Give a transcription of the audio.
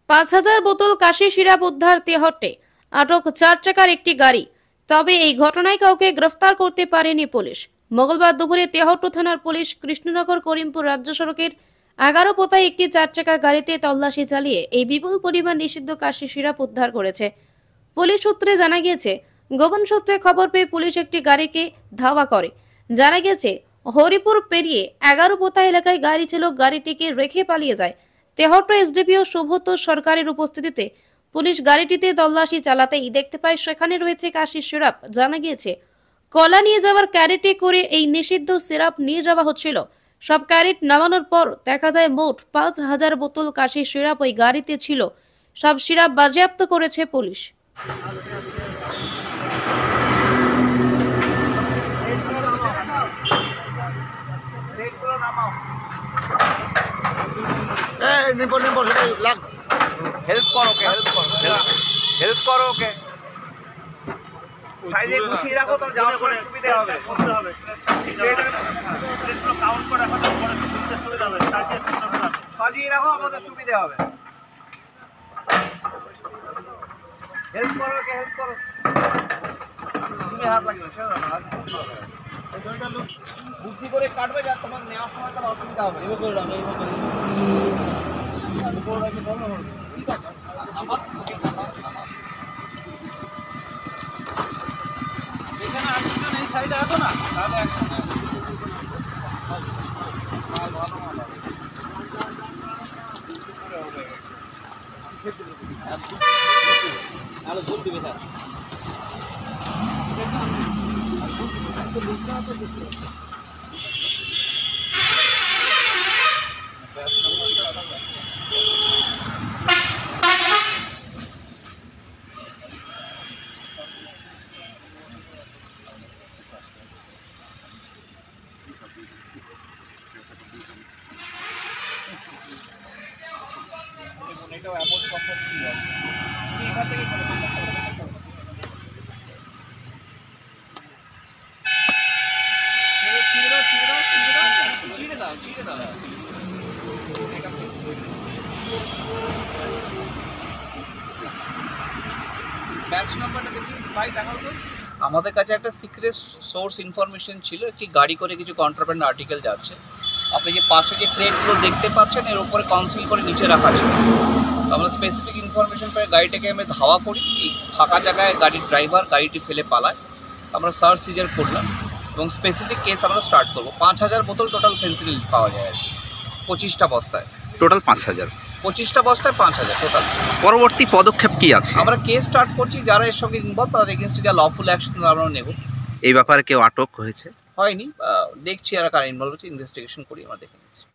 ৫,০০০ বোতল কাশি সিরাপ উদ্ধার তেহট্টে। আটক ৪ চাকার একটি গাড়ি। তবে এই ঘটনায় কাউকে গ্রেফতার করতে পারেনি পুলিশ। মঙ্গলবার দুপুরে তেহট্ট থানার পুলিশ কৃষ্ণনগর করিমপুর রাজ্য সড়কের ১১ পোতায় একটি ৪ চাকা গাড়িতে তল্লাশি চালিয়ে এই বিপুল পরিমাণ নিষিদ্ধ কাশি সিরাপ উদ্ধার করেছে। পুলিশ সূত্রে জানা গিয়েছে, গোপন সূত্রে খবর পেয়ে পুলিশ একটি গাড়িকে ধাওয়া করে। জানা গেছে, হরিপুর পেরিয়ে ১১ পোতা এলাকায় গাড়ি ছিল, গাড়িটিকে রেখে পালিয়ে যায়। তেহট্ট এসডিপিও সুব্রত সরকারের উপস্থিতিতে পুলিশ গাড়িটিতে তল্লাশি চালাতেই দেখতে পায় সেখানে রয়েছে কাশি সিরাপ। জানা গিয়েছে, কলা নিয়ে যাওয়ার ক্যারেটে করে এই নিষিদ্ধ সিরাপ নিয়ে যাওয়া হচ্ছিল। সব ক্যারেট নামানোর পর দেখা যায় মোট ৫,০০০ বোতল কাশি সিরাপ ওই গাড়িতে ছিল। সব সিরাপ বাজেয়াপ্ত করেছে পুলিশ। হেল্প করো ওকে সাইডে গুছিয়ে রাখো, তো যাওয়ার পরে সুবিধা হবে। কাউন্ট করে রাখো, পরে সুবিধা হবে। সাজিয়ে রাখো, আমাদের সুবিধা হবে। হেল্প করো ওকে, হেল্প করো। তুমি হাত লাগবে না, সেটা না, এই দুইটা লোক বুদ্ধি করে কাটবে, যা তোমার নেওয়ার সময় তার অসুবিধা হবে। এভাবে করে রাখো, এভাবে করে উপর রাখি, বলো ঠিক আছে। আমার এখানে আরেকজন এই সাইডে আসো না, তাহলে একসাথে মাল ভালো মাল হবে। আলো দুধ দিবে স্যার। এটাও অ্যাপোর্ট কম্পানি আছে, এখান থেকে করে চিড়ে দাও। ব্যাচ নাম্বারটা দেখি ভাই, দেখাও তো। আমাদের কাছে একটা সিক্রেট সোর্স ইনফরমেশন ছিল, একটি গাড়ি করে কিছু কন্ট্রাব্যান্ড আর্টিকেল যাচ্ছে। আপনি যে পাশে যে ক্রেটগুলো দেখতে পাচ্ছেন, এর উপরে কনসিল করে নিচে রাখা ছিল। আমরা স্পেসিফিক ইনফরমেশন পেয়ে গাড়িটাকে আমি ধাওয়া করি। এই ফাঁকা জায়গায় গাড়ির ড্রাইভার গাড়িটি ফেলে পালায়। আমরা সার্চ সিজার করলাম এবং স্পেসিফিক কেস আমরা স্টার্ট করবো। ৫,০০০ বোতল টোটাল ফেন্সিডিল পাওয়া যায় আর কি, ২৫টা বস্তায়। টোটাল ৫,০০০। ২৫টা বস্তায় ৫,০০০ টোটাল। পরবর্তী পদক্ষেপ কি আছে? আমরা কেস স্টার্ট করছি, যারা এর সঙ্গে ইনভলভ তাদের এগেনস্টে যা লফুল অ্যাকশন আমরা নেব। এই ব্যাপারে কেউ আটক হয়েছে? হয়নি, দেখছি আর কারা ইনভলভ হচ্ছে, ইনভেস্টিগেশন করি, আমরা দেখে নিচ্ছি।